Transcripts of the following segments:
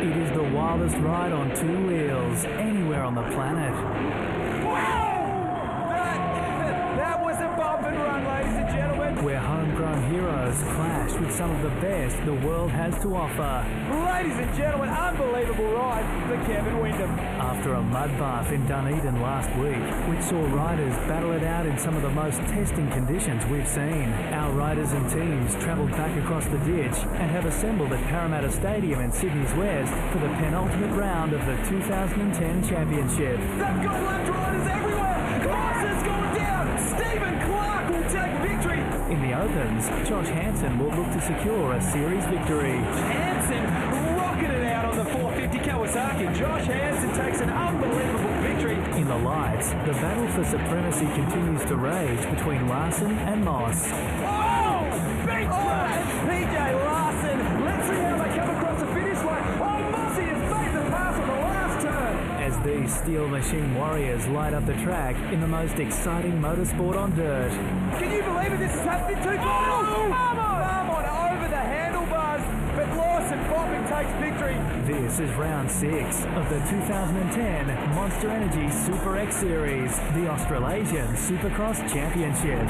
It is the wildest ride on two wheels anywhere on the planet. That was a bump and run, ladies and gentlemen. Where homegrown heroes clash with some of the best the world has to offer. Ladies and gentlemen, unbelievable ride for Kevin Windham. After a mud bath in Dunedin last week, which saw riders battle it out in some of the most testing conditions we've seen, our riders and teams travelled back across the ditch and have assembled at Parramatta Stadium in Sydney's West for the penultimate round of the 2010 Championship. They've got left riders everywhere. Larsen's going down. Clarke will take victory. In the Opens, Josh Hansen will look to secure a series victory. Hansen rocketed out on the 450 Kawasaki. Josh Hansen takes an unbelievable victory. In the lights, the battle for supremacy continues to rage between Larsen and Moss. Oh! Big PJ Larsen. Let's see how they come across the finish line. Oh, Mossy has made the pass on the last turn. As these steel machine warriors light up the track in the most exciting motorsport on dirt. Can you believe it? This is happening too. Oh! Marmont over the handlebars, but Larsen bobbing takes victory. This is round 6 of the 2010 Monster Energy SuperX Series, the Australasian Supercross Championship.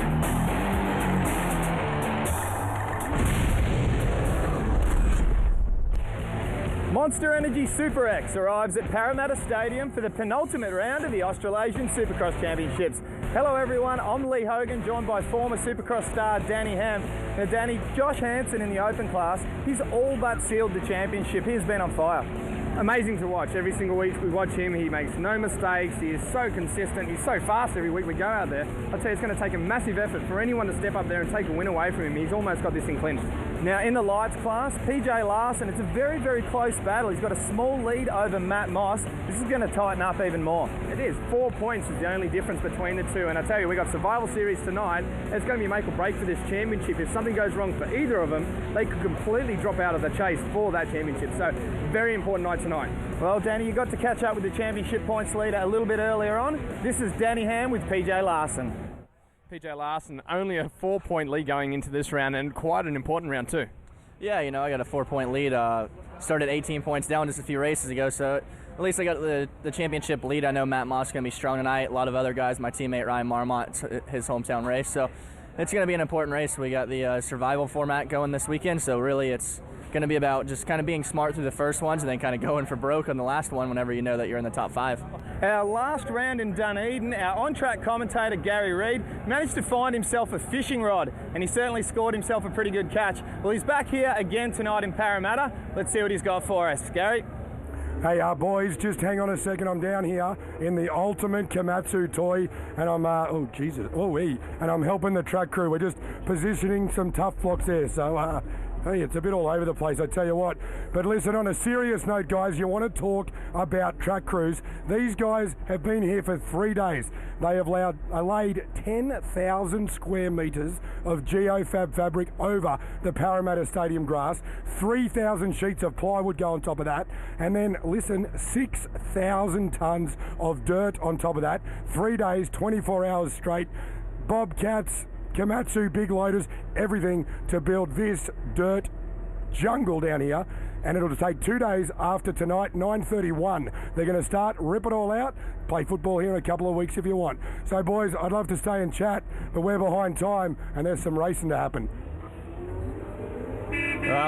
Monster Energy SuperX arrives at Parramatta Stadium for the penultimate round of the Australasian Supercross Championships. Hello everyone, I'm Lee Hogan, joined by former Supercross star Danny Ham. Now Danny, Josh Hansen in the open class, he's all but sealed the championship. He's been on fire. Amazing to watch. Every single week we watch him, he makes no mistakes, he is so consistent, he's so fast every week we go out there. I'd say it's going to take a massive effort for anyone to step up there and take a win away from him. He's almost got this thing clinched. Now in the lights class, PJ Larsen, it's a very, very close battle. He's got a small lead over Matt Moss. This is going to tighten up even more. It is. 4 points is the only difference between the two. And I tell you, we got Survival Series tonight. It's going to be make or break for this championship. If something goes wrong for either of them, they could completely drop out of the chase for that championship. So very important night tonight. Well, Danny, you got to catch up with the championship points leader a little bit earlier on. This is Danny Ham with PJ Larsen. PJ Larsen, only a 4-point lead going into this round, and quite an important round too. Yeah, you know, I got a 4-point lead. Started 18 points down just a few races ago, so at least I got the championship lead. I know Matt Moss is going to be strong tonight. A lot of other guys, my teammate Ryan Marmont, his hometown race, so it's going to be an important race. We got the survival format going this weekend, so really it's going to be about just kind of being smart through the first ones and then kind of going for broke on the last one whenever you know that you're in the top 5. Our last round in Dunedin, our on-track commentator Gary Reid managed to find himself a fishing rod, and he certainly scored himself a pretty good catch. Well, he's back here again tonight in Parramatta. Let's see what he's got for us. Gary? Hey boys, just hang on a second. I'm down here in the ultimate Komatsu toy, and I'm and I'm helping the track crew. We're just positioning some tough blocks there, so hey, it's a bit all over the place, I tell you what. But listen, on a serious note, guys, you want to talk about track crews. These guys have been here for 3 days. They have laid 10,000 square metres of geofab fabric over the Parramatta Stadium grass. 3,000 sheets of plywood go on top of that. And then, listen, 6,000 tonnes of dirt on top of that. 3 days, 24 hours straight. Bobcats, Komatsu big loaders, everything to build this dirt jungle down here, and it'll take 2 days after tonight, 9:31. They're going to start, rip it all out, play football here in a couple of weeks if you want. So boys, I'd love to stay and chat, but we're behind time and there's some racing to happen.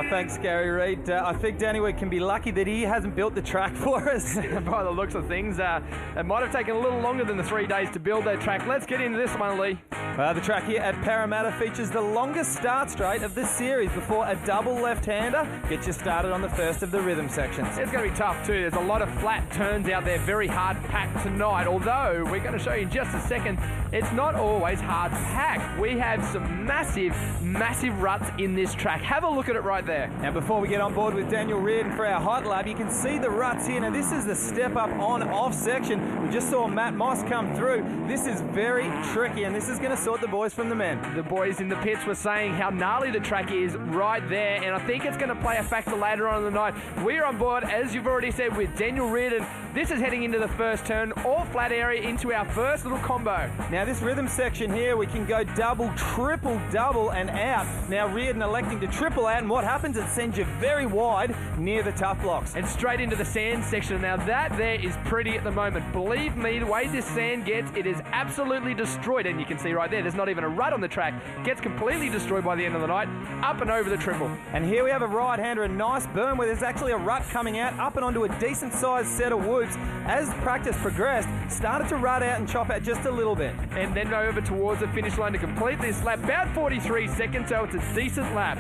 Thanks, Gary Reid. I think, Danny, we can be lucky that he hasn't built the track for us by the looks of things. It might have taken a little longer than the 3 days to build that track. Let's get into this one, Lee. The track here at Parramatta features the longest start straight of this series before a double left-hander gets you started on the first of the rhythm sections. It's going to be tough too. There's a lot of flat turns out there, very hard packed tonight, although we're going to show you in just a second, it's not always hard packed. We have some massive ruts in this track. Have a look at it right there. Now, before we get on board with Daniel Reardon for our hot lap, you can see the ruts here. Now, this is the step up on-off section. We just saw Matt Moss come through. This is very tricky, and this is going to sort the boys from the men. The boys in the pits were saying how gnarly the track is right there, and I think it's going to play a factor later on in the night. We're on board, as you've already said, with Daniel Reardon. This is heading into the first turn, all flat area into our first little combo. Now, this rhythm section here, we can go double, triple, double and out. Now Reardon electing to triple out, and what happens? It sends you very wide near the tough blocks. And straight into the sand section. Now that there is pretty at the moment. Believe me, the way this sand gets, it is absolutely destroyed. And you can see right there, there's not even a rut on the track. Gets completely destroyed by the end of the night. Up and over the triple. And here we have a right-hander, a nice burn where there's actually a rut coming out, up and onto a decent-sized set of whoops. As practice progressed, started to rut out and chop out just a little bit. And then over towards the finish line to complete this lap. About 43 seconds, so it's a decent lap.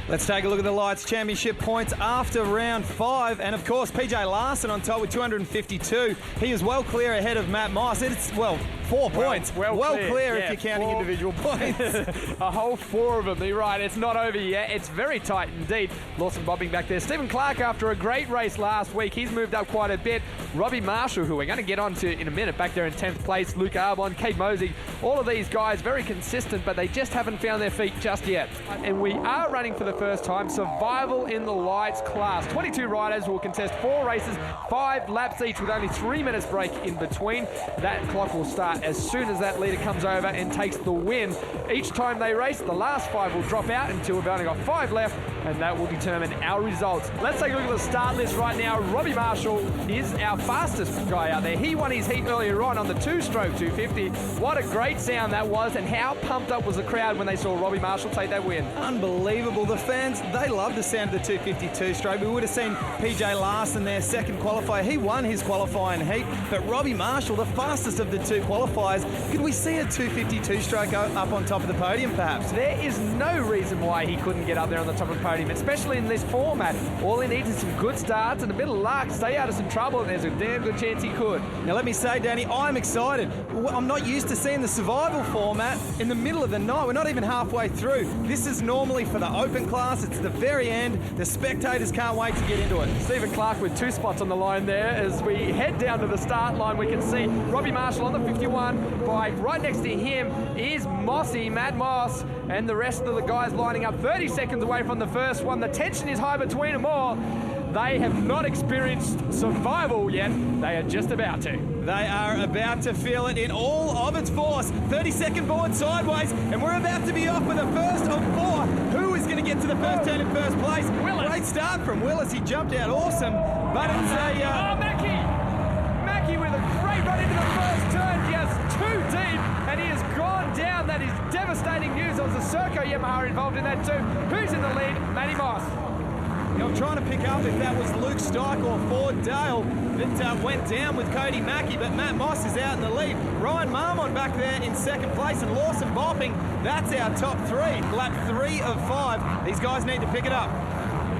Let's take a look at the Lights Championship points after round 5. And of course, PJ Larsen on top with 252. He is well clear ahead of Matt Moss. It's, 4 points. Well clear if you're counting individual points. A whole 4 of them. You're right. It's not over yet. It's very tight indeed. Lawson bobbing back there. Stephen Clarke, after a great race last week, he's moved up quite a bit. Robbie Marshall, who we're going to get on to in a minute, back there in 10th place. Luke Arbon, Kate Mosey, all of these guys very consistent, but they just haven't found their feet just yet. And we are running for the first time survival in the lights class. 22 riders will contest 4 races, 5 laps each with only 3 minutes break in between. That clock will start as soon as that leader comes over and takes the win. Each time they race, the last 5 will drop out until we've only got 5 left, and that will determine our results. Let's take a look at the start list right now. Robbie Marshall is our fastest guy out there. He won his heat earlier on the 2-stroke 250. What a great sound that was, and how pumped up was the crowd when they saw Robbie Marshall take that win. Unbelievable. The fans, they love the sound of the 252 stroke. We would have seen PJ Larsen, their second qualifier. He won his qualifying heat, but Robbie Marshall, the fastest of the 2 qualifiers. Could we see a 252 stroke up on top of the podium, perhaps? There is no reason why he couldn't get up there on the top of the podium, especially in this format. All he needs is some good starts and a bit of luck, stay out of some trouble, and there's a damn good chance he could. Now, let me say, Danny, I'm excited. I'm not used to seeing the survival format in the middle of the night. We're not even halfway through. This is normally for the open class. It's the very end. The spectators can't wait to get into it. Stephen Clarke with 2 spots on the line there. As we head down to the start line, we can see Robbie Marshall on the 51 bike. Right next to him is Mossy, Matt Moss, and the rest of the guys lining up 30 seconds away from the first one. The tension is high between them all. They have not experienced survival yet. They are just about to. They are about to feel it in all of its force. 30-second board sideways, and we're about to be off with the first of 4. Who is going to get to the first turn in first place? Willis. Great start from Willis. He jumped out awesome, but it's Mackie with a great run into the first turn, just too deep, and he has gone down. That is devastating news. There was a Serco Yamaha involved in that too. Who's in the lead? Matty Moss. I'm trying to pick up if that was Luke Stike or Ford Dale that went down with Cody Mackie, but Matt Moss is out in the lead. Ryan Marmont back there in second place, and Lawson bopping. That's our top 3. Lap 3 of 5. These guys need to pick it up.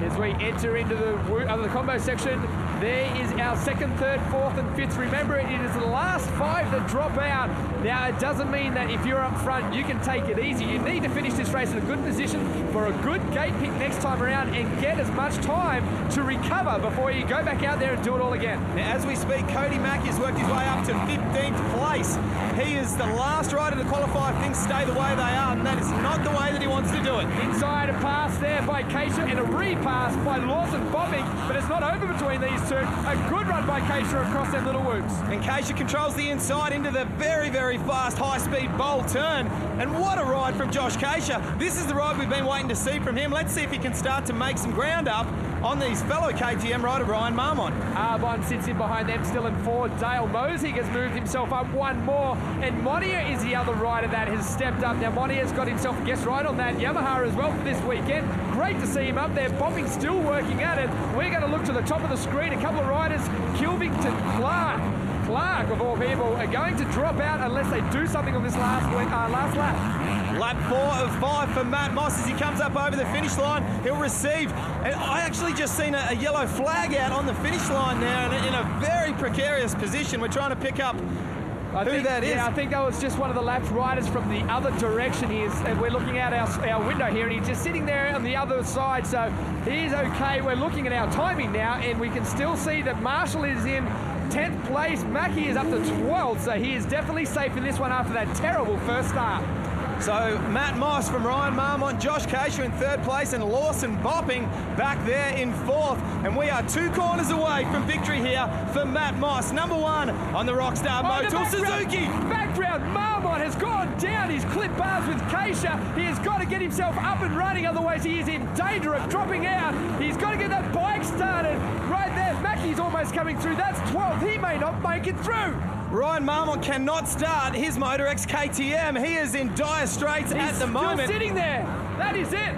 As we enter into the combo section, there is our 2nd, 3rd, 4th and 5th. Remember, it is the last 5 that drop out. Now, it doesn't mean that if you're up front, you can take it easy. You need to finish this race in a good position for a good gate pick next time around and get as much time to recover before you go back out there and do it all again. Now, as we speak, Cody Mackie has worked his way up to 15th place. He is the last rider to qualify if things stay the way they are, and that is not the way that he wants to do it. Inside a pass there by Keisha and a repass by Lawson bobbing, but it's not over between these two. A good run by Keisha across them little whoops. And Keisha controls the inside into the very, very fast high-speed bowl turn. And what a ride from Josh Keisha. This is the ride we've been waiting to see from him. Let's see if he can start to make some ground up on these fellow KTM rider Ryan Marmont. Arbon sits in behind them still in 4. Dale Mosey has moved himself up 1 more, and Monia is the other rider that has stepped up. Now Monia's got himself a guest ride on that Yamaha as well for this weekend. Great to see him up there. Bopping still working at it. We're going to look to the top of the screen. A couple of riders, Kilvington, Clarke of all people, are going to drop out unless they do something on this last lap. Lap 4 of 5 for Matt Moss as he comes up over the finish line. He'll receive, and I actually just seen a yellow flag out on the finish line now in a very precarious position. We're trying to pick up who that is. Yeah, I think that was just one of the laps riders from the other direction. And we're looking at our window here, and he's just sitting there on the other side, so he's okay. We're looking at our timing now, and we can still see that Marshall is in 10th place. Mackie is up to 12th, so he is definitely safe in this one after that terrible first start. So Matt Moss from Ryan Marmont, Josh Keisha in third place, and Larsen bopping back there in fourth. And we are 2 corners away from victory here for Matt Moss. Number 1 on the Rockstar Motor Suzuki. Background, Marmont has gone down. He's clipped bars with Keisha. He has got to get himself up and running, otherwise he is in danger of dropping out. He's got to get that bike started right there. Mackie's almost coming through. That's 12th. He may not make it through. Ryan Marmont cannot start his MotorX KTM. He is in dire straits at the moment. He's still sitting there. That is it.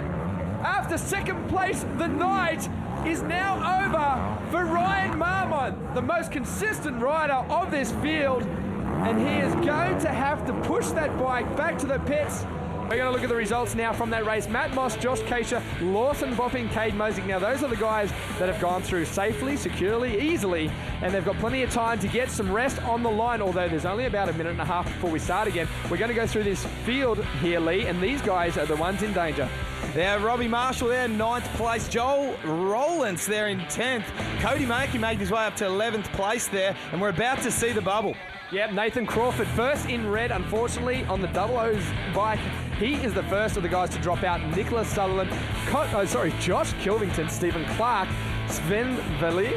After second place, the night is now over for Ryan Marmont, the most consistent rider of this field, and he is going to have to push that bike back to the pits. We're going to look at the results now from that race. Matt Moss, Josh Keisha, Larsen bopping, Cade Mosick. Now, those are the guys that have gone through safely, securely, easily, and they've got plenty of time to get some rest on the line, although there's only about a minute and a half before we start again. We're going to go through this field here, Lee, and these guys are the ones in danger. Yeah, Robbie Marshall there, 9th place. Joel Roelants there in 10th. Cody Mackie made his way up to 11th place there, and we're about to see the bubble. Yep, Nathan Crawford first in red, unfortunately, on the Double O's bike. He is the first of the guys to drop out. Nicholas Sutherland, Josh Kilvington, Stephen Clarke, Sven Valley.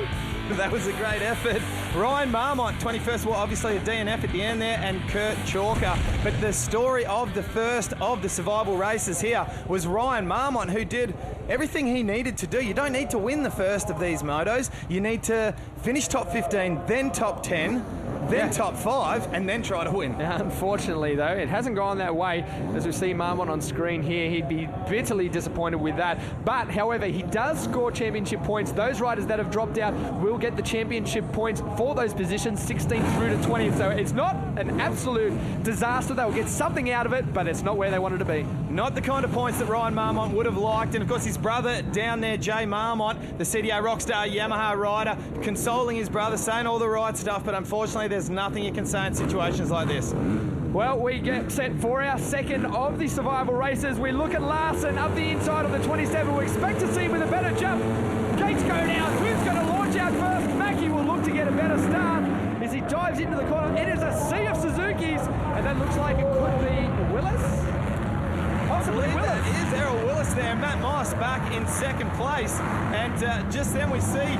That was a great effort. Ryan Marmont, 21st, well, obviously a DNF at the end there, and Kurt Chalker. But the story of the first of the survival races here was Ryan Marmont, who did everything he needed to do. You don't need to win the first of these motos. You need to finish top 15, then top 10, then top 5, and then try to win. Now, unfortunately, though, it hasn't gone that way. As we see Marmont on screen here, he'd be bitterly disappointed with that. But, however, he does score championship points. Those riders that have dropped out will get the championship points for those positions, 16th through to 20th. So it's not an absolute disaster. They'll get something out of it, but it's not where they wanted to be. Not the kind of points that Ryan Marmont would have liked. And, of course, his brother down there, Jay Marmont, the CDA Rockstar Yamaha rider, consoling his brother, saying all the right stuff, but unfortunately there's nothing you can say in situations like this. Well, we get set for our second of the survival races. We look at Larsen up the inside of the 27. We expect to see him with a better jump. Gates go down. Who's going to launch out first? Mackie will look to get a better start as he dives into the corner. It is a sea of Suzukis, and that looks like it could be Willis. Possibly Willis. That is Errol Willis there. Matt Moss back in second place. And just then we see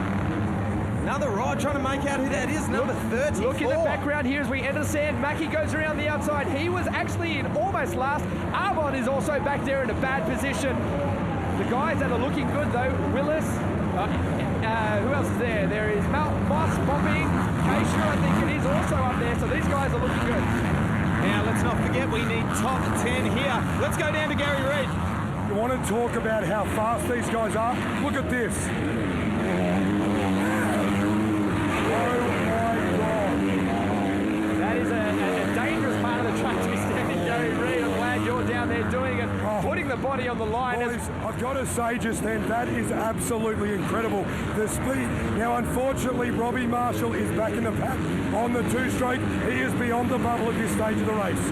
another ride trying to make out who that is, number 34. Look in the background here as we enter the sand. Mackie goes around the outside. He was actually in almost last. Arbon is also back there in a bad position. The guys that are looking good, though, Willis. Who else is there? There is Moss bopping. Keisha, I think it is, also up there. So these guys are looking good. Now, let's not forget we need top 10 here. Let's go down to Gary Reid. You want to talk about how fast these guys are? Look at this. That is a dangerous part of the track to be standing, Gary Reid. I'm glad you're down there doing it, putting the body on the line. Boys, I've got to say just then, that is absolutely incredible. The speed. Now, unfortunately, Robbie Marshall is back in the pack on the 2-stroke. He is beyond the bubble at this stage of the race.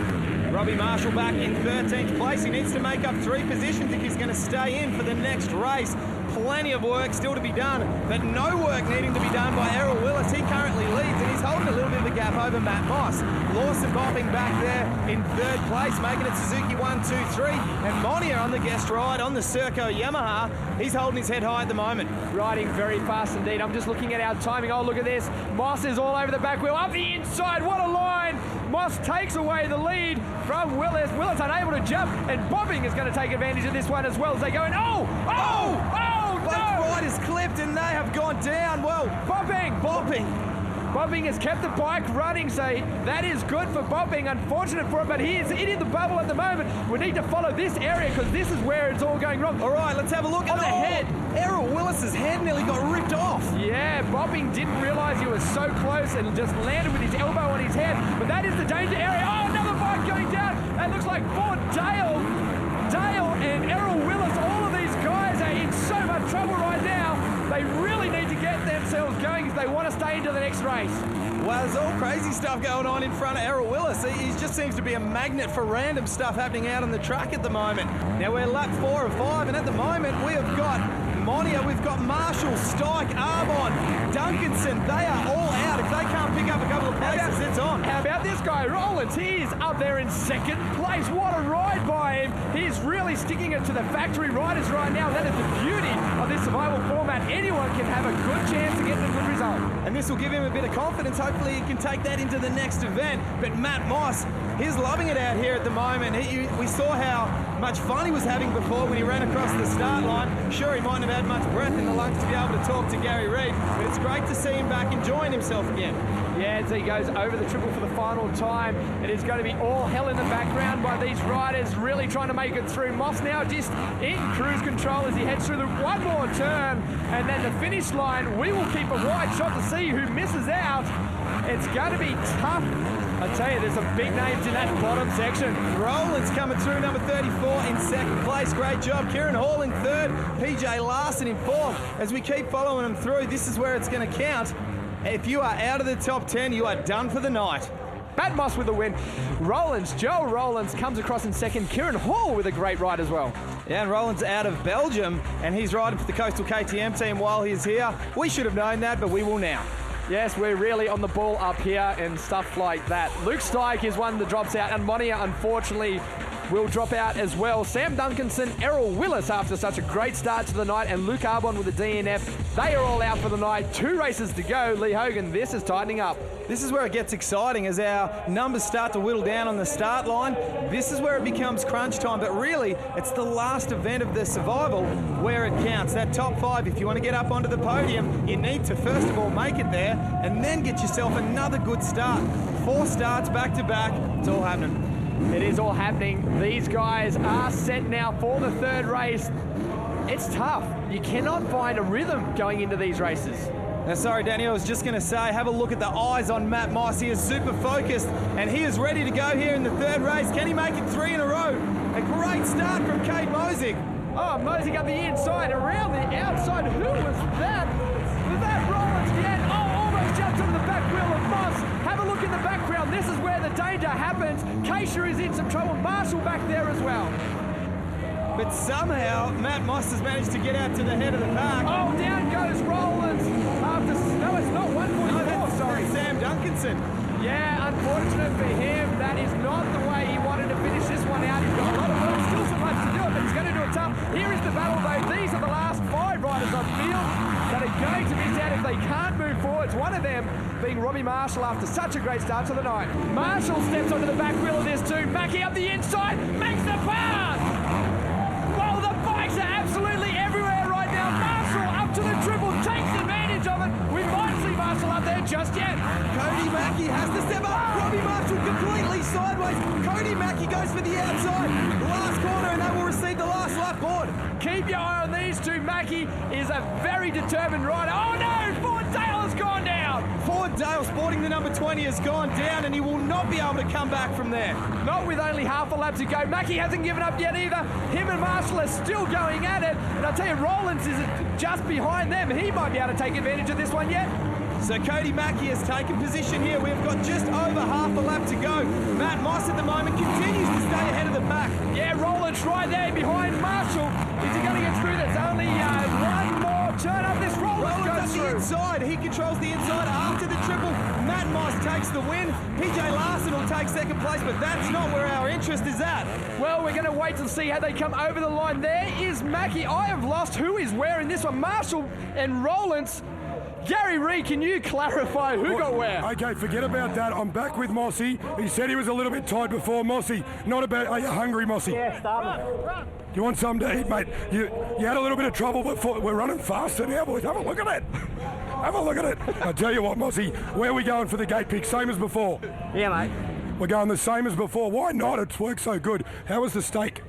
Robbie Marshall back in 13th place. He needs to make up 3 positions if he's going to stay in for the next race. Plenty of work still to be done, but no work needing to be done by Errol Willis. He currently leads, and he's holding a little bit of a gap over Matt Moss. Larsen bopping back there in 3rd place, making it Suzuki 1, 2, 3. And Monia on the guest ride on the Serco Yamaha. He's holding his head high at the moment. Riding very fast indeed. I'm just looking at our timing. Oh, look at this. Moss is all over the back wheel. Up the inside. What a line. Moss takes away the lead from Willis. Willis unable to jump, and bobbing is going to take advantage of this one as well as they go in. Both riders clipped and they have gone down. Well, bopping. Bobbing has kept the bike running, so that is good for Bobbing. Unfortunate for him, but he is in the bubble at the moment. We need to follow this area because this is where it's all going wrong. All right, let's have a look at the head. Errol Willis's head nearly got ripped off. Yeah, Bobbing didn't realise he was so close and just landed with his elbow on his head. But that is the danger area. Oh, another bike going down. It looks like for Dale and Errol Willis, all of these guys are in so much trouble right now. They really need to get themselves going if they want to stay into the next race. Well, there's all crazy stuff going on in front of Errol Willis. He just seems to be a magnet for random stuff happening out on the track at the moment. Now we're lap 4 of 5, and at the moment we have got Monia. We've got Marshall, Stike, Arbon, Duncanson. They are all out. If they can't pick up a couple of places, it's on. How about this guy, Roelants? He is up there in second place. What a ride by him. He's really sticking it to the factory riders right now. That is the beauty of this survival format. Anyone can have a good chance to get a good result. And this will give him a bit of confidence. Hopefully he can take that into the next event. But Matt Moss, he's loving it out here at the moment. We saw how much fun he was having before when he ran across the start line. Sure, he mightn't have had much breath in the lungs to be able to talk to Gary Reid, but it's great to see him back enjoying himself again. Yeah, as he goes over the triple for the final time, it is going to be all hell in the background by these riders really trying to make it through. Moss now just in cruise control as he heads through the one more turn, and then the finish line. We will keep a wide shot to see who misses out. It's going to be tough. I tell you, there's some big names in that bottom section. Roland's coming through, number 34 in second place. Great job. Kieran Hall in third. PJ Larsen in fourth. As we keep following them through, this is where it's going to count. If you are out of the top 10, you are done for the night. Matt Moss with the win. Joel Roelants comes across in second. Kieran Hall with a great ride as well. Yeah, and Roland's out of Belgium, and he's riding for the Coastal KTM team while he's here. We should have known that, but we will now. Yes, we're really on the ball up here and stuff like that. Luke Stike is one that drops out, and Monia, unfortunately, will drop out as well. Sam Duncanson, Errol Willis after such a great start to the night, and Luke Arbon with the DNF. They are all out for the night. 2 races to go. Lee Hogan, this is tightening up. This is where it gets exciting as our numbers start to whittle down on the start line. This is where it becomes crunch time, but really, it's the last event of the survival where it counts. That top 5, if you want to get up onto the podium, you need to first of all make it there and then get yourself another good start. 4 starts back to back. It's all happening. It is all happening. These guys are set now for the 3rd race. It's tough. You cannot find a rhythm going into these races. Now, sorry, Danny, I was just going to say, have a look at the eyes on Matt Moss. He is super focused, and he is ready to go here in the 3rd race. Can he make it 3 in a row? A great start from Kate Mosig. Oh, Mosig up the inside, around the outside. Who was that? Was that Roelants again? Oh, almost jumped on the back wheel of Moss. Have a look in the background. This is where the danger happens. Keisha is in some trouble. Marshall back there as well. But somehow, Matt Moss has managed to get out to the head of the pack. Oh, down goes Roelants. No, it's not 144, sorry. Sam Duncanson. Yeah, unfortunate for him. That is not the way he wanted to finish this one out. He's got a lot of work, still so much to do it, but he's going to do it tough. Here is the battle, though. These are the last 5 riders on field that are going to miss out if they can't move forwards. One of them being Robbie Marshall after such a great start to the night. Marshall steps onto the back wheel of this too. Mackie up the inside, makes the pass! Well, the bikes are absolutely everywhere right now. Marshall up to the triple, takes advantage of it. We might see Marshall up there just yet. Cody Mackie has to step up. Robbie Marshall completely sideways. Cody Mackie goes for the outside. The last corner, and they will receive the last lap board. Keep your eye on these two. Mackie is a very determined rider. Oh no, Ford Dale has gone down. Ford Dale, sporting the number 20, has gone down, and he will not be able to come back from there. Not with only half a lap to go. Mackie hasn't given up yet either. Him and Marshall are still going at it. And I'll tell you, Roelants is just behind them. He might be able to take advantage of this one yet. So Cody Mackie has taken position here. We've got just over half a lap to go. Matt Moss at the moment continues to stay ahead of the pack. Yeah, Roelants right there behind Marshall. Is he going to get through? There's only one more turn up. This Roelants goes up through. the inside. He controls the inside after the triple. Matt Moss takes the win. PJ Larsen will take 2nd place, but that's not where our interest is at. Well, we're going to wait to see how they come over the line. There is Mackie. I have lost who is where in this one. Marshall and Roelants. Gary Reid, can you clarify who got where? Okay, forget about that. I'm back with Mossy. He said he was a little bit tight before. Mossy, not about... Are you hungry, Mossy? Yeah, start. You want something to eat, mate? You had a little bit of trouble before. We're running faster now, boys. Have a look at it. Have a look at it. I tell you what, Mossy, where are we going for the gate pick? Same as before? Yeah, mate. We're going the same as before. Why not? It's worked so good. How was the steak?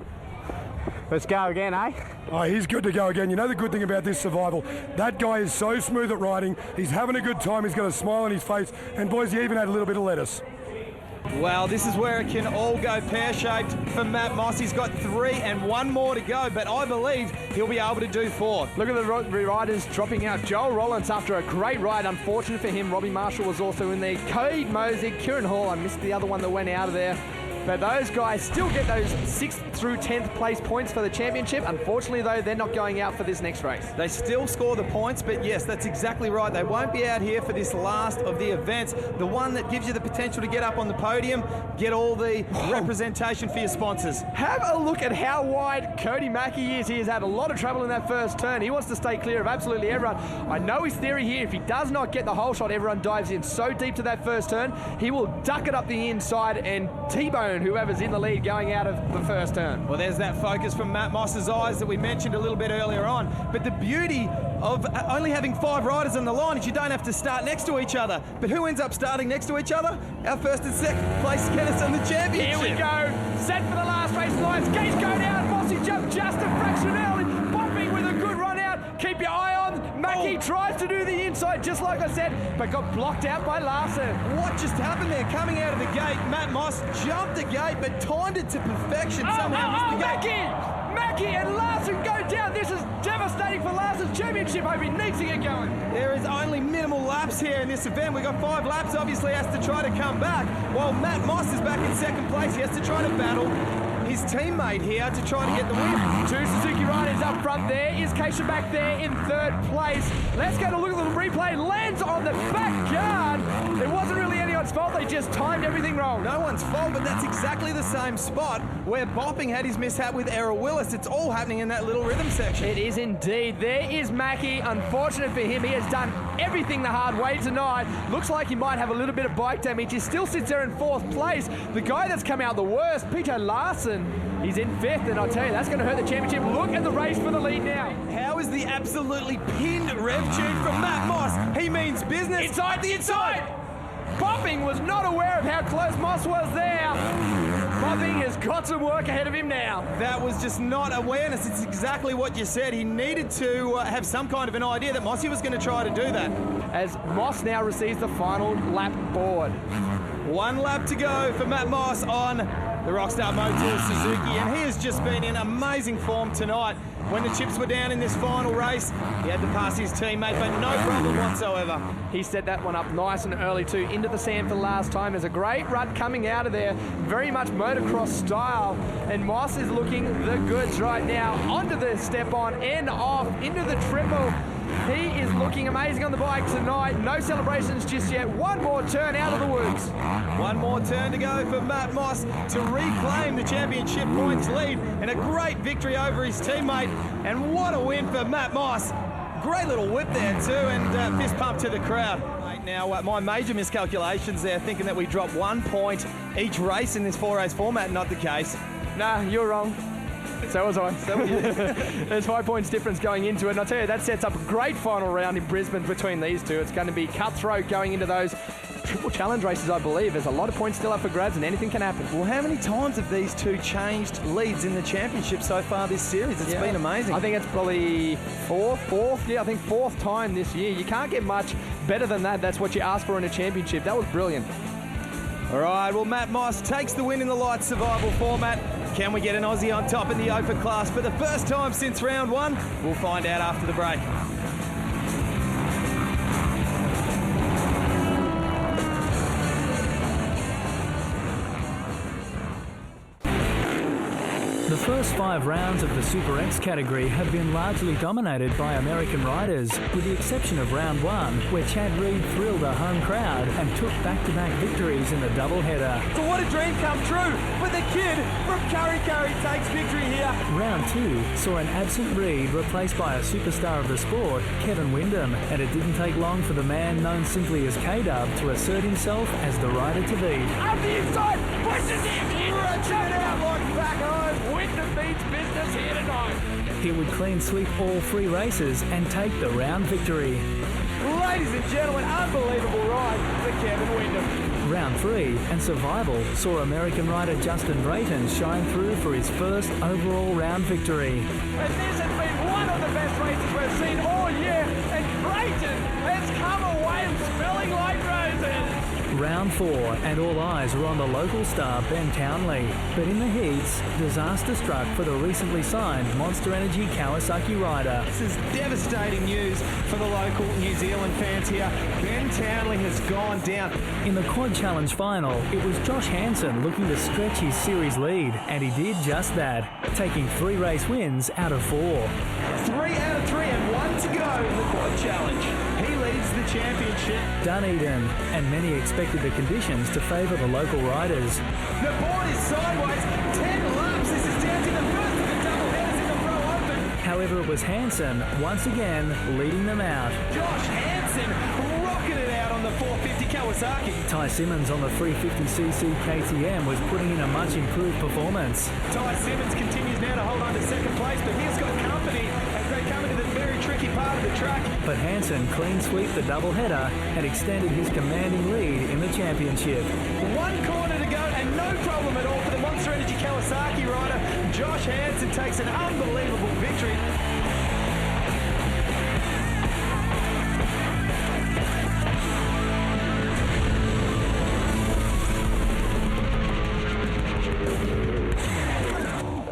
Let's go again, eh? Oh, he's good to go again. You know the good thing about this survival? That guy is so smooth at riding. He's having a good time. He's got a smile on his face. And boys, he even had a little bit of lettuce. Well, this is where it can all go pear-shaped for Matt Moss. He's got 3 and 1 more to go, but I believe he'll be able to do 4. Look at the riders dropping out. Joel Roelants after a great ride. Unfortunate for him, Robbie Marshall was also in there. Cody Mosig, Kieran Hall. I missed the other one that went out of there. But those guys still get those 6th through 10th place points for the championship. Unfortunately, though, they're not going out for this next race. They still score the points, but yes, that's exactly right. They won't be out here for this last of the events, the one that gives you the potential to get up on the podium, get all the representation for your sponsors. Have a look at how wide Cody Mackie is. He has had a lot of trouble in that first turn. He wants to stay clear of absolutely everyone. I know his theory here. If he does not get the whole shot, everyone dives in so deep to that first turn, he will duck it up the inside and T-bone whoever's in the lead going out of the first turn. Well, there's that focus from Matt Moss's eyes that we mentioned a little bit earlier on. But the beauty of only having 5 riders on the line is you don't have to start next to each other. But who ends up starting next to each other? Our first and second place get us on the championship. Here we go. Set for the last race. Lions gates go down. Mossy jump just a fraction early. Bopping with a good run out. Keep your eye on. Mackie tries to do the inside, just like I said, but got blocked out by Larsen. What just happened there? Coming out of the gate, Matt Moss jumped the gate, but timed it to perfection. Somehow missed the gate. Mackie and Larsen go down. This is devastating for Larsen's championship. Hope he needs to get going. There is only minimal laps here in this event. We've got 5 laps. Obviously has to try to come back. While Matt Moss is back in second place, he has to try to battle his teammate here to try to get the win. 2 Suzuki riders up front. There is Keisha back there in 3rd place. Let's go to look at the replay. Lands on the back guard. It wasn't really anyone's fault. They just timed everything wrong. No one's fault, but that's exactly the same spot where Bopping had his mishap with Errol Willis. It's all happening in that little rhythm section. It is indeed. There is Mackie. Unfortunate for him, he has done everything the hard way tonight. Looks like he might have a little bit of bike damage. He still sits there in 4th place. The guy that's come out the worst, Peter Larsen, he's in 5th, and I'll tell you, that's going to hurt the championship. Look at the race for the lead now. How is the absolutely pinned rev tune from Matt Moss? He means business. Inside the inside. Bopping was not aware of how close Moss was there. Bopping has got some work ahead of him now. That was just not awareness. It's exactly what you said. He needed to have some kind of an idea that Mossy was going to try to do that. As Moss now receives the final lap board. 1 lap to go for Matt Moss on the Rockstar Motor Suzuki, and he has just been in amazing form tonight. When the chips were down in this final race, he had to pass his teammate, but no problem whatsoever. He set that one up nice and early too, into the sand for the last time. There's a great run coming out of there, very much motocross style, and Moss is looking the goods right now. Onto the step on and off, into the triple. He is looking amazing on the bike tonight. No celebrations just yet. 1 more turn out of the woods. 1 more turn to go for Matt Moss to reclaim the championship points lead, and a great victory over his teammate. And what a win for Matt Moss. Great little whip there too, and fist pump to the crowd. Now, my major miscalculations there, thinking that we drop 1 point each race in this 4-race format. Not the case. Nah, you're wrong. So was I. So were you. There's 5 points difference going into it, and I'll tell you, that sets up a great final round in Brisbane between these two. It's going to be cutthroat going into those triple challenge races, I believe. There's a lot of points still up for grabs, and anything can happen. Well, how many times have these two changed leads in the championship so far this series? It's been amazing. I think it's probably fourth. Yeah, I think 4th time this year. You can't get much better than that. That's what you ask for in a championship. That was brilliant. All right, well, Matt Moss takes the win in the light survival format. Can we get an Aussie on top in the open class for the first time since round 1? We'll find out after the break. The first 5 rounds of the SuperX category have been largely dominated by American riders, with the exception of round 1, where Chad Reed thrilled a home crowd and took back-to-back victories in the doubleheader. So what a dream come true, but the kid from Curry takes victory here. Round 2 saw an absent Reed replaced by a superstar of the sport, Kevin Windham, and it didn't take long for the man known simply as K-Dub to assert himself as the rider to beat. Up the inside, pushes him in, shut out like back home. Windham beats business here tonight. He would clean sweep all 3 races and take the round victory. Ladies and gentlemen, unbelievable ride for Kevin Windham. Round 3 and survival saw American rider Justin Drayton shine through for his first overall round victory. And this has been one of the best races we've seen all year, and Drayton has come away smelling like roses. Round 4, and all eyes were on the local star Ben Townley. But in the heats, disaster struck for the recently signed Monster Energy Kawasaki rider. This is devastating news for the local New Zealand fans here. Ben Townley has gone down. In the Quad Challenge final, it was Josh Hansen looking to stretch his series lead, and he did just that, taking 3 race wins out of 4. 3 out of 3 and 1 to go in the Quad Challenge. He leads the championship. Dunedin, and many expected the conditions to favour the local riders. The board is sideways, 10 laps. This is down to the first of the double headers in the Pro Open. However, it was Hansen once again leading them out. Josh Hansen rocking it out on the 450 Kawasaki. Tye Simmonds on the 350cc KTM was putting in a much improved performance. Tye Simmonds continues now to hold on to second place, but he's got company as they come into the very tricky part of the track. But Hansen clean sweeped the doubleheader and extended his commanding lead in the championship. 1 corner to go and no problem at all for the Monster Energy Kawasaki rider. Josh Hansen takes an unbelievable victory.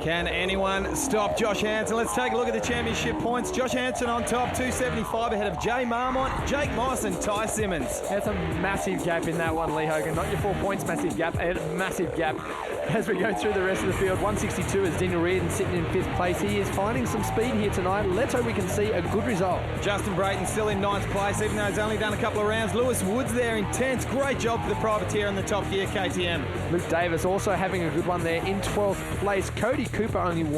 Can anyone stop Josh Hansen? Let's take a look at the championship points. Josh Hansen on top, 275 ahead of Jay Marmont, Jake Moss and Tye Simmonds. That's a massive gap in that one, Lee Hogan. Not your 4 points, massive gap. A massive gap as we go through the rest of the field. 162 is Daniel Reardon sitting in 5th place. He is finding some speed here tonight. Let's hope we can see a good result. Justin Brayton still in 9th place, even though he's only done a couple of rounds. Lewis Woods there in 10th. Great job for the privateer in the Top Gear KTM. Luke Davis also having a good one there in 12th place. Cody Cooper only 2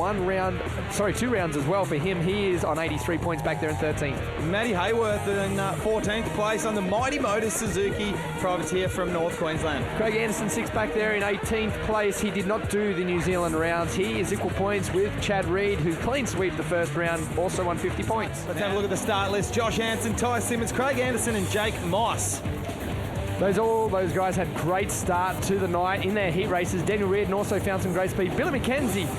rounds as well for him. He is on 83 points back there in 13th. Matty Hayworth in 14th place on the Mighty Motors Suzuki privateer from North Queensland. Craig Anderson 6th back there in 18th place. He did not do the New Zealand rounds. He is equal points with Chad Reed, who clean sweeped the first round, also won 50 points. Let's have a look at the start list. Josh Hansen, Tye Simmonds, Craig Anderson and Jake Moss. All those guys had great start to the night in their heat races. Daniel Reardon also found some great speed. Billy McKenzie,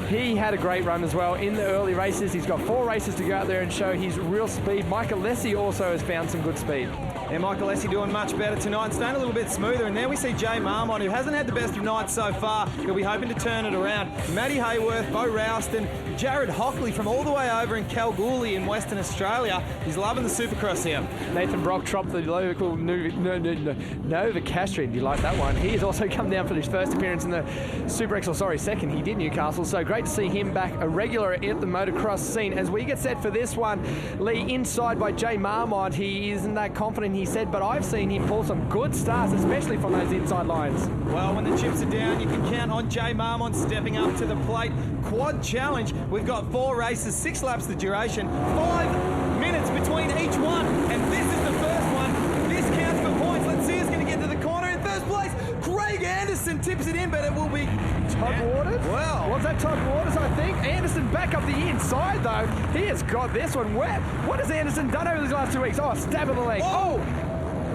he had a great run as well in the early races. He's got 4 races to go out there and show his real speed. Michael Lessie also has found some good speed. And Michael Lessie doing much better tonight, staying a little bit smoother. And there we see Jay Marmont, who hasn't had the best of nights so far. He'll be hoping to turn it around. Matty Hayworth, Bo Ralston, Jared Hockley from all the way over in Kalgoorlie in Western Australia. He's loving the Supercross here. Nathan Brocktrop, the local Nova Castrian. You like that one? He has also come down for his first appearance in the SuperX, second. He did Newcastle. So great to see him back, a regular at the motocross scene. As we get set for this one, Lee, inside by Jay Marmont. He isn't that confident, he said, but I've seen him pull some good starts, especially from those inside lines. Well, when the chips are down, you can count on Jay Marmont stepping up to the plate. Quad Challenge. We've got 4 races, 6 laps the duration, 5 minutes between each one, and this is the first one. This counts for points. Let's see who's going to get to the corner in first place. Craig Anderson tips it in, but it will be Todd Waters. Well, was that Todd Waters? I think Anderson back up the inside though. He has got this one. What has Anderson done over these last 2 weeks? Oh, a stab of the leg. Oh!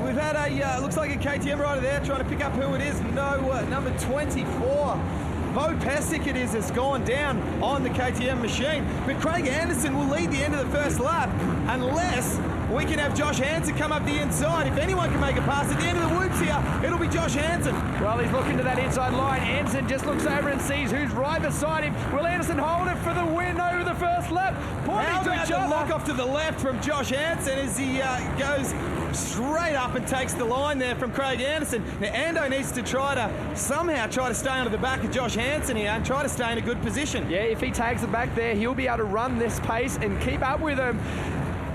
We've had a looks like a KTM rider there trying to pick up who it is. No, number 24. Bo Pesic it is has gone down on the KTM machine. But Craig Anderson will lead the end of the first lap unless we can have Josh Hansen come up the inside. If anyone can make a pass at the end of the whoops here, it'll be Josh Hansen. Well, he's looking to that inside line. Anderson just looks over and sees who's right beside him. Will Anderson hold it for the win over the first lap? How about the lock off to the left from Josh Hansen as he goes straight up and takes the line there from Craig Anderson. Now, Ando needs to somehow try to stay under the back of Josh Hansen here and try to stay in a good position. Yeah, if he tags the back there, he'll be able to run this pace and keep up with him.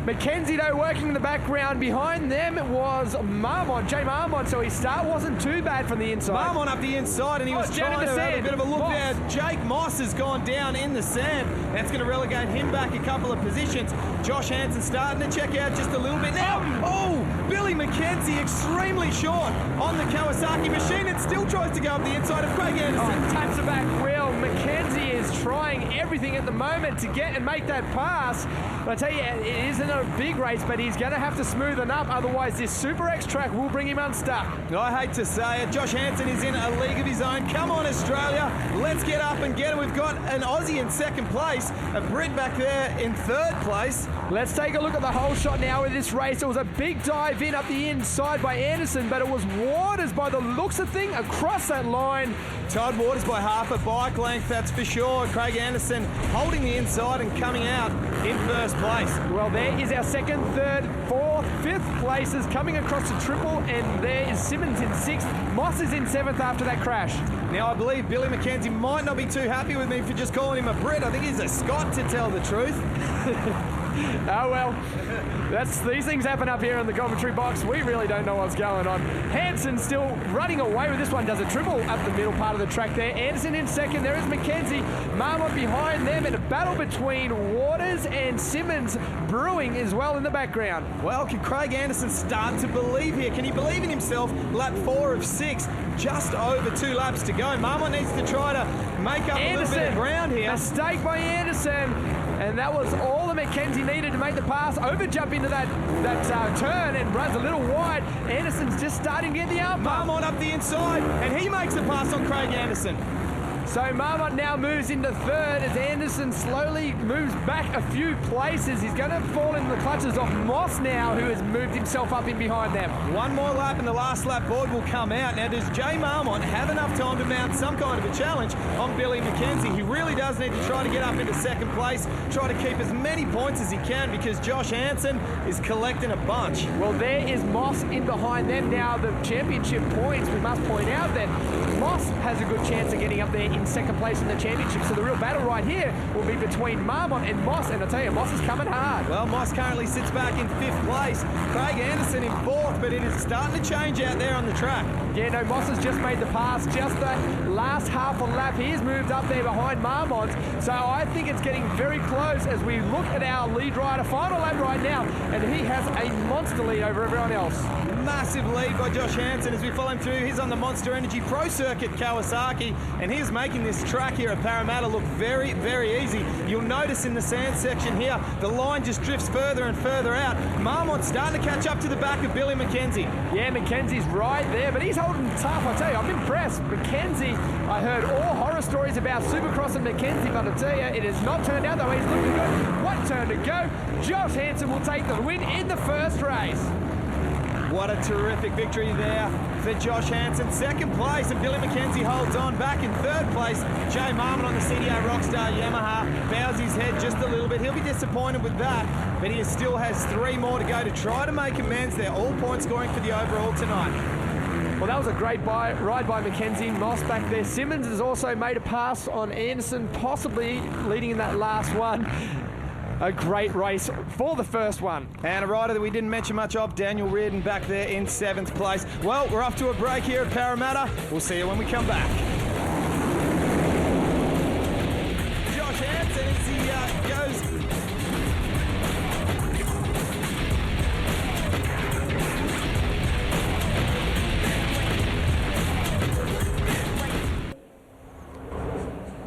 Mackenzie, though, working in the background. Behind them it was Marmont, Jay Marmont, so his start wasn't too bad from the inside. Marmont up the inside, and he was trying to have a bit of a look there. Jake Moss has gone down in the sand. That's going to relegate him back a couple of positions. Josh Hansen starting to check out just a little bit now. Oh, Billy McKenzie extremely short on the Kawasaki machine and still tries to go up the inside of Craig Anderson. Taps the back wheel. McKenzie is trying everything at the moment to get and make that pass. But I tell you, it isn't a big race, but he's going to have to smoothen up, otherwise this SuperX track will bring him unstuck. I hate to say it, Josh Hansen is in a league of his own. Come on, Australia, let's get up and get him. We've got an Aussie in second place, a Brit back there in third place. Let's take a look at the whole shot now with this race. It was a big dive in up the inside by Anderson, but it was Waters by the looks of thing across that line. Todd Waters by half a bike length, that's for sure. Craig Anderson holding the inside and coming out in first place. Well, there is our second, third, fourth, fifth places coming across the triple, and there is Simmonds in sixth. Moss is in seventh after that crash. Now, I believe Billy McKenzie might not be too happy with me for just calling him a Brit. I think he's a Scot, to tell the truth. Oh well, these things happen up here in the commentary box. We really don't know what's going on. Hansen still running away with this one, does a triple up the middle part of the track there. Anderson in second, there is McKenzie. Marmont behind them, and a battle between Waters and Simmonds brewing as well in the background. Well, can Craig Anderson start to believe here? Can he believe in himself? Lap 4 of 6, just over 2 laps to go. Marmont needs to try to make up a little bit of ground here. Mistake by Anderson. And that was all that McKenzie needed to make the pass. Over jump into that turn and runs a little wide. Anderson's just starting to get the out. Marmont up the inside, and he makes the pass on Craig Anderson. So Marmont now moves into third as Anderson slowly moves back a few places. He's going to fall in the clutches of Moss now, who has moved himself up in behind them. One more lap and the last lap board will come out. Now, does Jay Marmont have enough time to mount some kind of a challenge on Billy McKenzie? He really does need to try to get up into second place, try to keep as many points as he can, because Josh Hansen is collecting a bunch. Well, there is Moss in behind them now. The championship points, we must point out that Moss has a good chance of getting up there in second place in the championship. So the real battle right here will be between Marmont and Moss, and I tell you, Moss is coming hard. Well, Moss currently sits back in 5th place. Craig Anderson in 4th, but it is starting to change out there on the track. Yeah, no, Moss has just made the pass, just the last half a lap. He's moved up there behind Marmont, so I think it's getting very close as we look at our lead rider, final lap right now, and he has a monster lead over everyone else. Massive lead by Josh Hansen as we follow him through. He's on the Monster Energy Pro Circuit, Kawasaki, and he's making this track here at Parramatta look very, very easy. You'll notice in the sand section here, the line just drifts further and further out. Marmont's starting to catch up to the back of Billy McKenzie. Yeah, McKenzie's right there, but he's holding tough. I tell you, I'm impressed. McKenzie, I heard all horror stories about Supercross and McKenzie, but I tell you, it has not turned out that way. He's looking good. 1 turn to go. Josh Hansen will take the win in the first race. What a terrific victory there for Josh Hansen. 2nd place, and Billy McKenzie holds on. Back in 3rd place, Jay Marmont on the CDA Rockstar Yamaha bows his head just a little bit. He'll be disappointed with that, but he still has 3 more to go to try to make amends. They're all point scoring for the overall tonight. Well, that was a great ride by McKenzie. Moss back there. Simmonds has also made a pass on Anderson, possibly leading in that last one. A great race for the first one. And a rider that we didn't mention much of, Daniel Reardon, back there in 7th place. Well, we're off to a break here at Parramatta. We'll see you when we come back. Josh Hansen as he goes.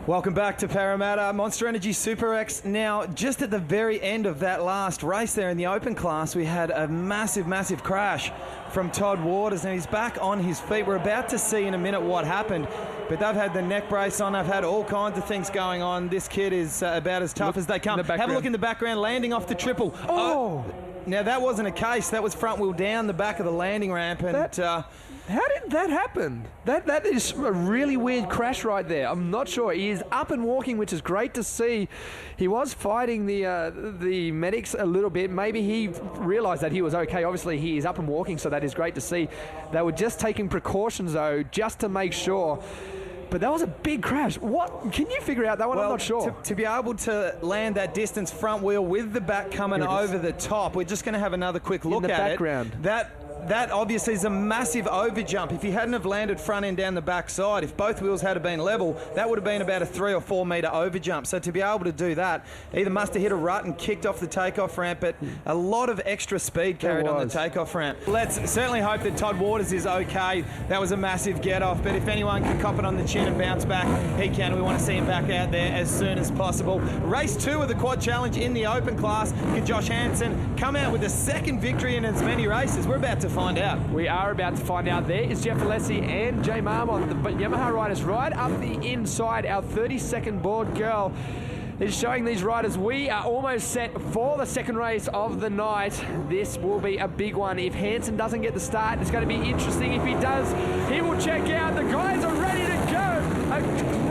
Welcome back to Parramatta. Monster Energy SuperX. Now, just at the very end of that last race there in the open class, we had a massive, massive crash from Todd Waters, and he's back on his feet. We're about to see in a minute what happened, but they've had the neck brace on. They've had all kinds of things going on. This kid is about as tough as they come. Have a look in the background, landing off the triple. Oh! Now, that wasn't a case. That was front wheel down the back of the landing ramp, and how did that happen? That is a really weird crash right there. I'm not sure. He is up and walking, which is great to see. He was fighting the medics a little bit. Maybe he realised that he was okay. Obviously, he is up and walking, so that is great to see. They were just taking precautions, though, just to make sure. But that was a big crash. What? Can you figure out that one? Well, I'm not sure. To be able to land that distance front wheel with the back coming over the top, we're just going to have another quick look at it. In the background. That obviously is a massive over jump. If he hadn't have landed front end down the back side, if both wheels had been level, that would have been about a 3 or 4 metre over jump. So to be able to do that, either must have hit a rut and kicked off the takeoff ramp, but a lot of extra speed carried on the takeoff ramp. Let's certainly hope that Todd Waters is okay. That was a massive get off, but if anyone can cop it on the chin and bounce back, he can. We want to see him back out there as soon as possible. Race 2 of the quad challenge in the open class. Can Josh Hansen come out with a 2nd victory in as many races? We're about to find out. We are about to find out. There is Jeff Alessi and Jay Marmont, the Yamaha riders, right up the inside. Our 32nd board girl is showing these riders we are almost set for the second race of the night. This will be a big one. If Hansen doesn't get the start, it's going to be interesting. If he does, he will check out. The guys are ready to go. A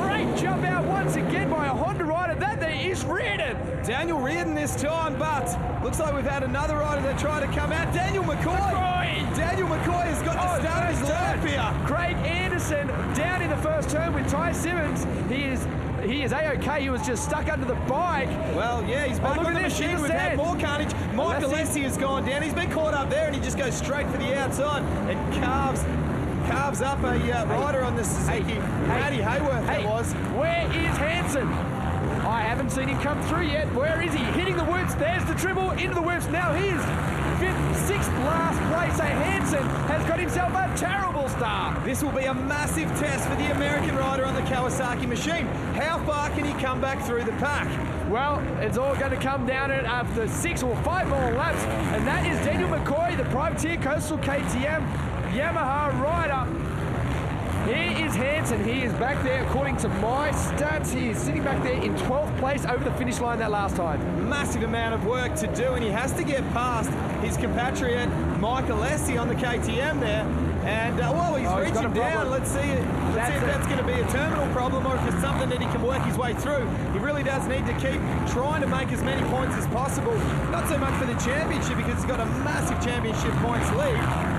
great jump out once again by a Honda rider. That there is Reardon. Daniel Reardon this time, but looks like we've had another rider that tried to come out. Daniel McCoy. Daniel McCoy has got the start of his lap here. Craig Anderson down in the first turn with Tye Simmonds. He is A-OK. He was just stuck under the bike. Well, yeah, he's back on the machine. We've had more carnage. Mike Alessi has gone down. He's been caught up there, and he just goes straight for the outside and carves up a rider on the Suzuki. Matty Hayworth it was. Where is Hansen? I haven't seen him come through yet. Where is he? Hitting the whoops. There's the dribble into the whoops. Now he is sixth last place. So Hansen has got himself a terrible start. This will be a massive test for the American rider on the Kawasaki machine. How far can he come back through the pack? Well, it's all going to come down to it after 6 or 5 more laps. And that is Daniel McCoy, the privateer Coastal KTM Yamaha rider. Here is Hansen. He is back there, according to my stats. He is sitting back there in 12th place over the finish line that last time. Massive amount of work to do, and he has to get past his compatriot Mike Alessi on the KTM there. And he's reaching down. Let's see if that's going to be a terminal problem or if it's something that he can work his way through. He really does need to keep trying to make as many points as possible. Not so much for the championship because he's got a massive championship points lead.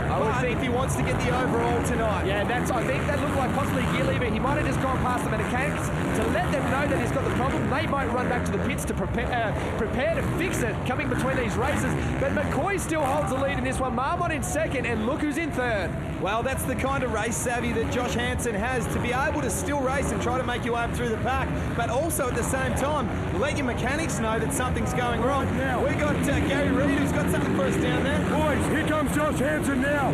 But if he wants to get the overall tonight. Yeah, I think that looked like possibly gear lever. He might have just gone past the mechanics to let them know that he's got the problem. They might run back to the pits to prepare to fix it coming between these races. But McCoy still holds the lead in this one. Marmont in second, and look who's in third. Well, that's the kind of race savvy that Josh Hansen has, to be able to still race and try to make your way up through the pack, but also at the same time let your mechanics know that something's going wrong. Now we got Gary Reid, who's got something for us down there. Boys, here comes Josh Hansen now.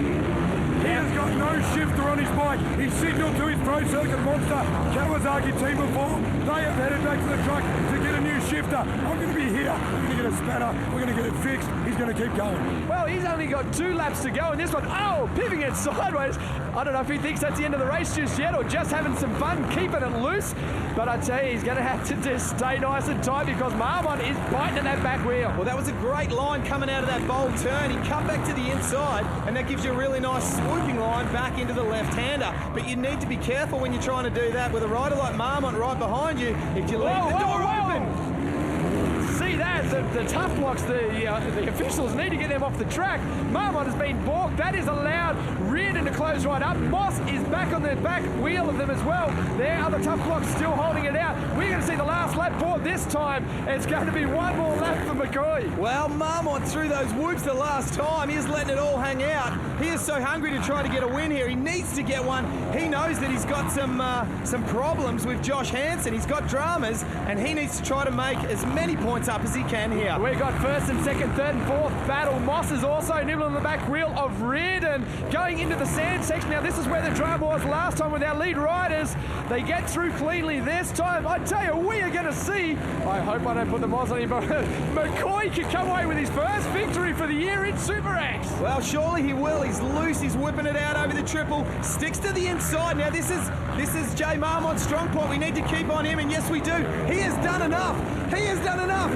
He has got no shifter on his bike. He signalled to his Pro Circuit monster Kawasaki team before. They have headed back to the truck to get a new shifter. I'm going to be here. We're going to get a spanner. We're going to get it fixed. He's going to keep going. Well, he's only got 2 laps to go in this one. Pivoting it sideways. I don't know if he thinks that's the end of the race just yet or just having some fun, keeping it loose. But I tell you, he's going to have to just stay nice and tight because Marmont is biting at that back wheel. Well, that was a great line coming out of that bold turn. He cut back to the inside, and that gives you a really nice swooping line back into the left-hander. But you need to be careful when you're trying to do that with a rider like Marmont right behind you. If you leave the door open. See that? The tough blocks, the officials need to get them off the track. Marmont has been balked. That is allowed Reardon to close right up. Moss is back on the back wheel of them as well. There are the tough blocks still holding it out. We're going to see the last lap for this time. It's going to be one more lap for McCoy. Well, Marmont threw those whoops the last time. He's letting it all hang out. He is so hungry to try to get a win here. He needs to get one. He knows that he's got some problems with Josh Hansen. He's got dramas, and he needs to try to make as many points up as he can here. We've got first and second, third and fourth battle. Moss is also nibbling on the back wheel of Reardon going into the sand section. Now this is where the drama was last time with our lead riders. They get through cleanly this time. I tell you, we are going to see, I hope I don't put the Moss on him, but McCoy can come away with his first victory for the year in SuperX. Well, surely he will. He's loose. He's whipping it out over the triple. Sticks to the inside. Now this is Jay Marmont's strong point. We need to keep on him, and yes we do. He has done enough. He has done enough.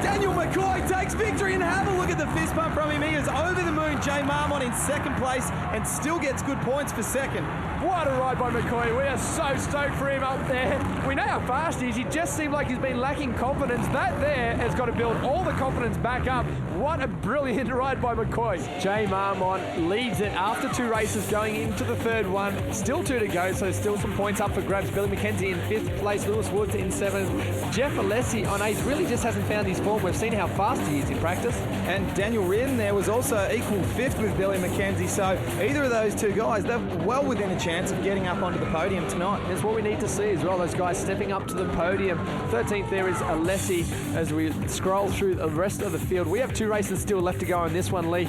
Daniel McCoy takes victory, and have a look at the fist pump from him. He is over the moon. Jay Marmont in second place and still gets good points for second. What a ride by McCoy. We are so stoked for him up there. We know how fast he is. He just seemed like he's been lacking confidence. That there has got to build all the confidence back up. What a brilliant ride by McCoy. Jay Marmont leads it after 2 races going into the third one. Still 2 to go, so still some points up for grabs. Billy McKenzie in 5th place, Lewis Woods in 7th. Jeff Alessi on 8th really just hasn't found his form. We've seen how fast he is in practice. And Daniel Reardon there was also equal 5th with Billy McKenzie, so either of those 2 guys, they're well within a chance of getting up onto the podium tonight. That's what we need to see as well, those guys stepping up to the podium. 13th there is Alessi as we scroll through the rest of the field. We have 2 races still left to go on this one, Lee.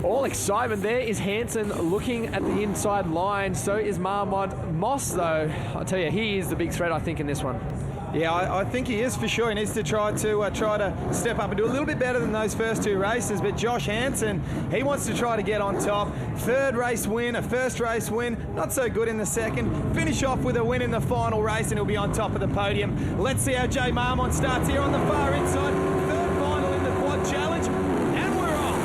All excitement. There is Hansen looking at the inside line. So is Marmont. Moss, though, I tell you, he is the big threat, I think, in this one. Yeah, I think he is for sure. He needs to try to step up and do a little bit better than those first two races. But Josh Hansen, he wants to try to get on top. Third race win, a first race win, not so good in the second. Finish off with a win in the final race and he'll be on top of the podium. Let's see how Jay Marmont starts here on the far inside. Third final in the quad challenge. And we're off.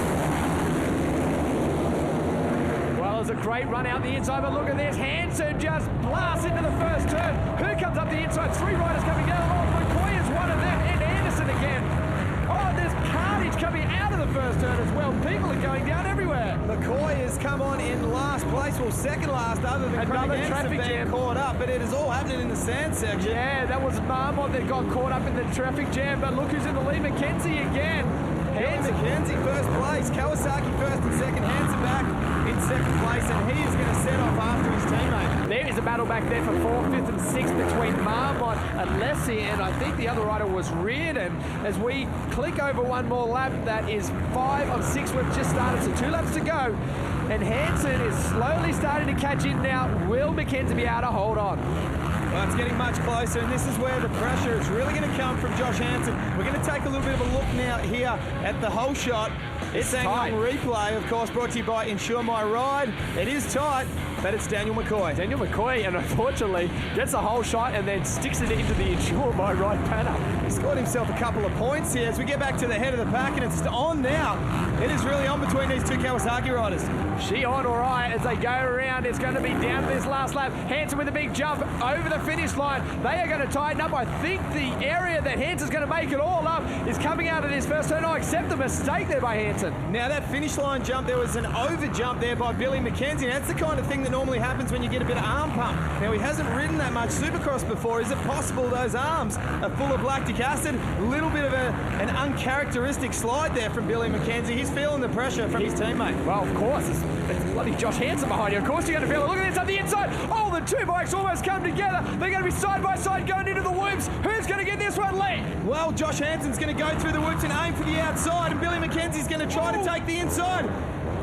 Well, it's a great run out the inside, but look at this. Hansen just blasts into the first turn. Who comes up the inside? Three riders coming down. Oh, McCoy is one of them, and Anderson again. Oh, there's carnage coming out of the first turn as well. People are going down everywhere. McCoy has come on in last place, well, second last, other than Another traffic jam caught up, but it is all happening in the sand section. Yeah, that was Marmont that got caught up in the traffic jam, but look who's in the lead, Mackenzie again. Hansen, Mackenzie first place, Kawasaki first and second, Hansen back in second place, and he is going to set off after his teammate. There is a battle back there for 4th, 5th and 6th between Marmont and Lessie, and I think the other rider was Reardon. As we click over one more lap, that is 5 of 6 we've just started, so 2 laps to go. And Hansen is slowly starting to catch in now. Will Mackenzie be able to hold on? Well, it's getting much closer, and this is where the pressure is really going to come from Josh Hansen. We're going to take a little bit of a look now here at the whole shot. It's on replay, of course, brought to you by Insure My Ride. It is tight, but it's Daniel McCoy. Daniel McCoy, and unfortunately, gets a whole shot and then sticks it into the Insure My Ride banner. He scored himself a couple of points here as we get back to the head of the pack, and it's on now. It is really on between these two Kawasaki riders. She on all right as they go around. It's going to be down to this last lap. Hansen with a big jump over the finish line. They are going to tighten up. I think the area that Hansen's going to make it all up is coming out of this first turn. I accept the mistake there by Hansen. Now that finish line jump, there was an over jump there by Billy Mackenzie. That's the kind of thing that normally happens when you get a bit of arm pump. Now he hasn't ridden that much Supercross before. Is it possible those arms are full of lactic acid? A little bit of an uncharacteristic slide there from Billy Mackenzie. He's feeling the pressure from his teammate. Well, of course. It's bloody Josh Hansen behind you. Of course you're going to feel it. Look at this on the inside. Oh, the two bikes almost come together. They're going to be side by side going into the whoops. Who's going to get this one, Lee? Well, Josh Hansen's going to go through the whoops and aim for the outside, and Billy Mackenzie's going to try to take the inside.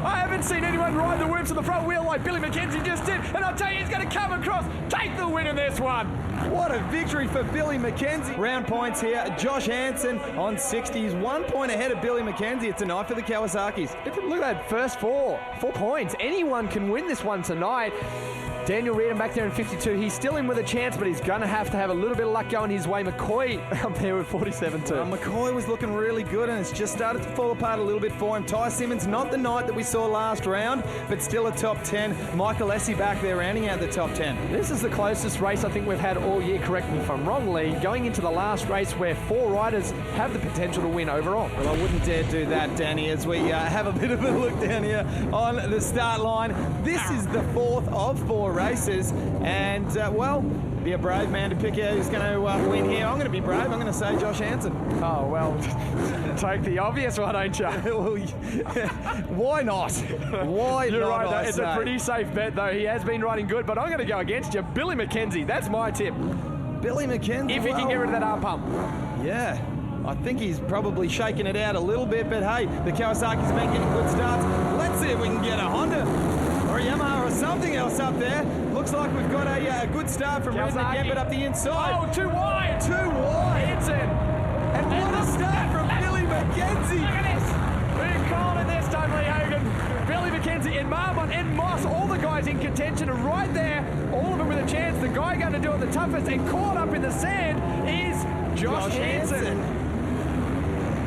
I haven't seen anyone ride the whoops on the front wheel like Billy Mackenzie just did, and I'll tell you, he's going to come across, take the win in this one. What a victory for Billy Mackenzie. Round points here. Josh Hansen on 60s, 1 point ahead of Billy Mackenzie. It's a night for the Kawasaki's. Look at that first four points. Anyone can win this one tonight. Daniel Reardon back there in 52. He's still in with a chance, but he's going to have a little bit of luck going his way. McCoy up there with 47 too. McCoy was looking really good, and it's just started to fall apart a little bit for him. Tye Simmonds, not the night that we saw last round, but still a top 10. Michael Essie back there rounding out the top 10. This is the closest race I think we've had all year, correct me if I'm wrong, Lee, going into the last race where 4 riders have the potential to win overall. Well, I wouldn't dare do that, Danny, as we have a bit of a look down here on the start line. This is the 4th of 4 races. And, well, be a brave man to pick out who's going to win here. I'm going to be brave. I'm going to say Josh Hansen. Oh, well, take the obvious one, ain't you? Why not? Why You're not? Right, it's a pretty safe bet, though. He has been riding good, but I'm going to go against you. Billy Mackenzie, that's my tip. Billy Mackenzie. If he can get rid of that arm pump. Yeah. I think he's probably shaking it out a little bit, but hey, the Kawasaki's been getting good starts. Let's see if we can get a Honda or a Yamaha or something else up there. Looks like we've got a good start from Reardon again, but up the inside. Oh, too wide. Too wide. Hansen. And what a start from Billy Mackenzie. Look at this. We're calling it this time, Lee Hogan. Billy Mackenzie and Marmont and Moss, all the guys in contention are right there. All of them with a chance. The guy going to do it the toughest and caught up in the sand is Josh Hansen.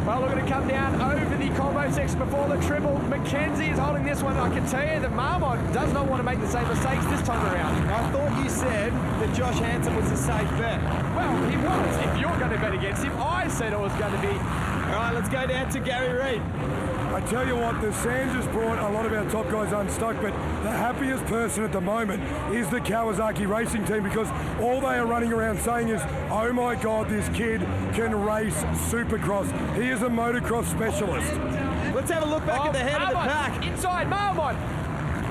Well, we're going to come down over the combo section before the triple. Mackenzie is holding this one. I can tell you that Marmont does not want to make the same mistakes this time around. I thought you said that Josh Hansen was a safe bet. Well, he was. If you're going to bet against him, I said it was going to be. All right, let's go down to Gary Reid. I tell you what, the sand just brought a lot of our top guys unstuck, but the happiest person at the moment is the Kawasaki racing team, because all they are running around saying is, oh my God, this kid can race Supercross. He is a motocross specialist. Let's have a look back at the head of the pack. Inside Marmont.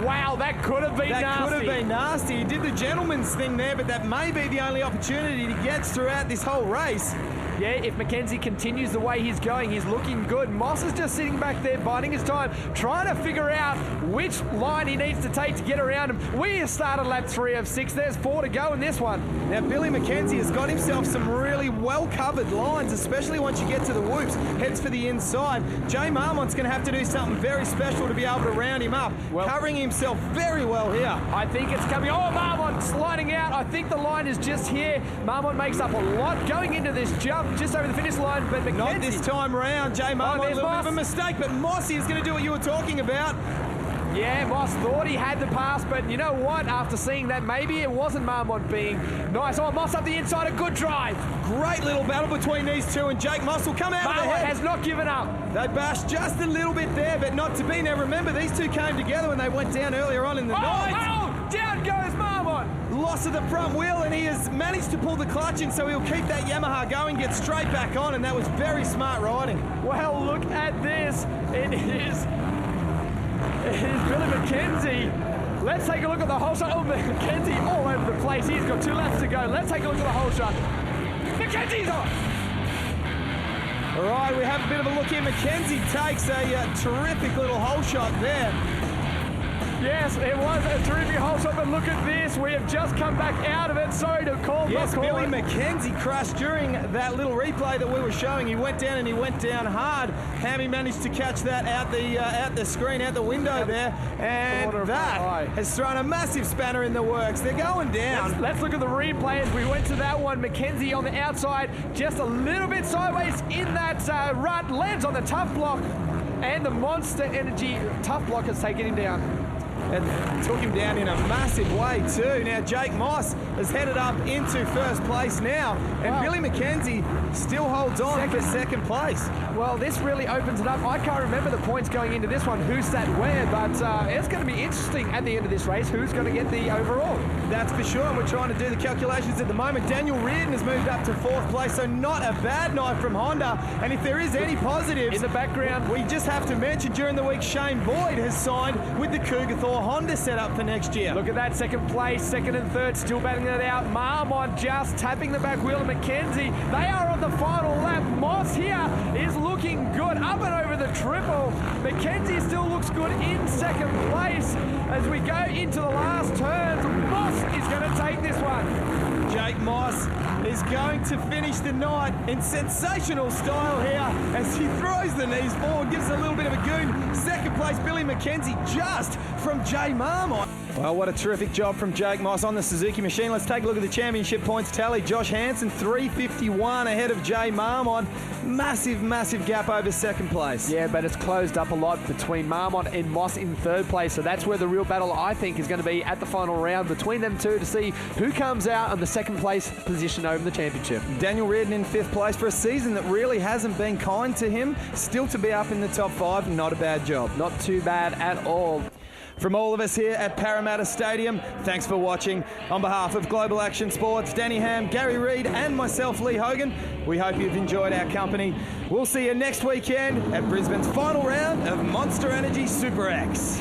Wow, that could have been nasty. That could have been nasty. He did the gentleman's thing there, but that may be the only opportunity he gets throughout this whole race. Yeah, if Mackenzie continues the way he's going, he's looking good. Moss is just sitting back there, biding his time, trying to figure out which line he needs to take to get around him. We have started lap 3 of 6. There's 4 to go in this one. Now, Billy Mackenzie has got himself some really well-covered lines, especially once you get to the whoops. Heads for the inside. Jay Marmont's going to have to do something very special to be able to round him up. Covering himself very well here. I think it's coming. Oh, Marmont sliding out. I think the line is just here. Marmont makes up a lot going into this jump just over the finish line, but Mackenzie... Not this time round. Jay Marmont, a little bit of a mistake, but Mossy is going to do what you were talking about. Yeah, Moss thought he had the pass, but you know what? After seeing that, maybe it wasn't Marmont being nice. Oh, Moss up the inside, a good drive. Great little battle between these two, and Jake Moss will come out Marmont of the head. has not given up. They bashed just a little bit there, but not to be. Now remember, these two came together when they went down earlier on in the night. Oh, down goes Marmont. Loss of the front wheel, and he has managed to pull the clutch in, so he'll keep that Yamaha going, get straight back on, and that was very smart riding. Well, look at this. It is Billy Mackenzie. Let's take a look at the whole shot. Oh, Mackenzie all over the place. He's got 2 laps to go. Let's take a look at the whole shot. Mackenzie's on. All right, we have a bit of a look here. Mackenzie takes a terrific little hole shot there. Yes, it was a terrific hole shot, but look at this. We have just come back out of it. Sorry to call. Yes, Billy Mackenzie crashed during that little replay that we were showing. He went down and he went down hard. Hammy managed to catch that out the screen, out the window there, and that has thrown a massive spanner in the works. They're going down. Let's look at the replay as we went to that one. Mackenzie on the outside, just a little bit sideways in that rut, lands on the tough block, and the Monster Energy tough block has taken him down. And took him down in a massive way too. Now Jake Moss has headed up into first place now, and Billy Mackenzie still holds on for second place. Well, this really opens it up. I can't remember the points going into this one, who sat where, but it's going to be interesting at the end of this race who's going to get the overall. That's for sure, and we're trying to do the calculations at the moment. Daniel Reardon has moved up to 4th place, so not a bad night from Honda. And if there is any positives in the background, we just have to mention during the week Shane Boyd has signed with the Cougar Thor Honda setup for next year. Look at that, second place, second and third, still battling it out. Marmont just tapping the back wheel of Mackenzie. They are on the final lap. Moss here is looking good, up and over the triple. Mackenzie still looks good in second place. As we go into the last turns, Moss is going to take this one. Jake Moss is going to finish the night in sensational style here as he throws the knees forward, gives a little bit of a goon. Second place, Billy Mackenzie, just from Jay Marmont. Well, what a terrific job from Jake Moss on the Suzuki machine. Let's take a look at the championship points tally. Josh Hansen, 351 ahead of Jay Marmont. Massive, massive gap over second place. Yeah, but it's closed up a lot between Marmont and Moss in third place, so that's where the real battle, I think, is going to be at the final round between them two to see who comes out on the second place position over the championship. Daniel Reardon in 5th place for a season that really hasn't been kind to him. Still to be up in the top 5, not a bad job. Not too bad at all. From all of us here at Parramatta Stadium, thanks for watching. On behalf of Global Action Sports, Danny Ham, Gary Reid and myself, Lee Hogan, we hope you've enjoyed our company. We'll see you next weekend at Brisbane's final round of Monster Energy Super X.